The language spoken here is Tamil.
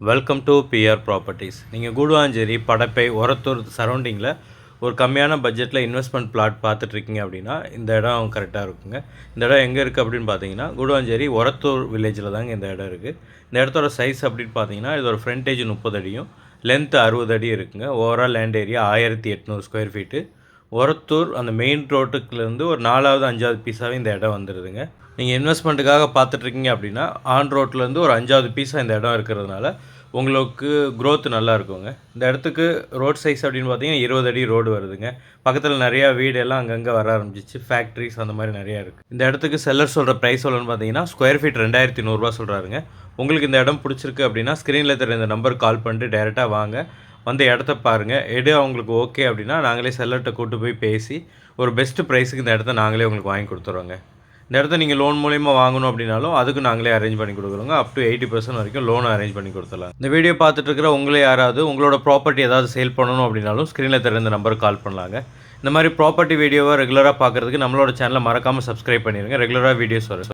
Welcome to PR properties. நீங்கள் கூடுவாஞ்சேரி, படப்பை, ஒரத்தூர் சரௌண்டிங்கில் ஒரு கம்மியான பட்ஜெட்டில் இன்வெஸ்ட்மெண்ட் பிளாட் பார்த்துட்ருக்கீங்க அப்படின்னா இந்த இடம் கரெக்டாக இருக்குங்க. இந்த இடம் எங்கே இருக்குது அப்படின்னு பார்த்தீங்கன்னா, கூடுவாஞ்சேரி ஒரத்தூர் வில்லேஜில் தாங்க இந்த இடம் இருக்குது. இந்த இடத்தோட சைஸ் அப்படின்னு பார்த்தீங்கன்னா, இதோட ஃப்ரண்டேஜ் 30 அடியும் லென்த்து 60 அடி இருக்குங்க. Overall land area 1800 square feet. Orathur அந்த மெயின் ரோட்டுக்குலேருந்து ஒரு 4வது 5வது பீஸாகவே இந்த இடம் வந்துடுதுங்க. நீங்கள் இன்வெஸ்ட்மெண்ட்டுக்காக பார்த்துட்ருக்கீங்க அப்படின்னா ஆன் ரோட்லேருந்து ஒரு 5வது பீஸாக இந்த இடம் இருக்கிறதுனால உங்களுக்கு க்ரோத் நல்லா இருக்குங்க. இந்த இடத்துக்கு ரோட் சைஸ் அப்படின்னு பார்த்தீங்கன்னா 20 அடி ரோடு வருதுங்க. பக்கத்தில் நிறையா வீடு எல்லாம் அங்கங்கே வர ஆரம்பிச்சிச்சு. ஃபேக்ட்ரிஸ் அந்த மாதிரி நிறையா இருக்குது. இந்த இடத்துக்கு செல்லர் சொல்கிற ப்ரைஸ் எவ்வளோன்னு பார்த்தீங்கன்னா ஸ்கொயர் ஃபீட் 2100 சொல்கிறாருங்க. உங்களுக்கு இந்த இடம் பிடிச்சிருக்கு அப்படின்னா ஸ்க்ரீனில் தெரிய இந்த நம்பருக்கு கால் பண்ணிட்டு டைரெக்டாக வாங்க, வந்து இடத்த பாருங்கள். அவங்களுக்கு ஓகே அப்படின்னா நாங்களே செல்லர்கிட்ட கூட்டு போய் பேசி ஒரு பெஸ்ட்டு ப்ரைஸுக்கு இந்த இடத்த நாங்களே உங்களுக்கு வாங்கி கொடுத்துருவோங்க. இந்த இடத்த நீங்கள் லோன் மூலிமா வாங்கணும் அப்படின்னாலும் அதுக்கு நாங்களே அரேஞ்ச் பண்ணி கொடுக்குறோங்க. அப் டு 80% வரைக்கும் லோன் அரேஞ்ச் பண்ணி கொடுத்துடலாம். இந்த வீடியோ பார்த்துட்டு இருக்கிற உங்களே யாராவது உங்களோட ப்ராப்பர்ட்டி ஏதாவது சேல் பண்ணணும் அப்படின்னாலும் ஸ்க்ரீனில் தெரிய இந்த நம்பருக்கு கால் பண்ணலாங்க. இந்த மாதிரி ப்ராப்பர்ட்டி வீடியோவை ரெகுலராக பார்க்குறதுக்கு நம்மளோட சேனலை மறக்காமல் சப்ஸ்கிரைப் பண்ணிடுங்க. ரெகுலராக வீடியோஸ் வரும்.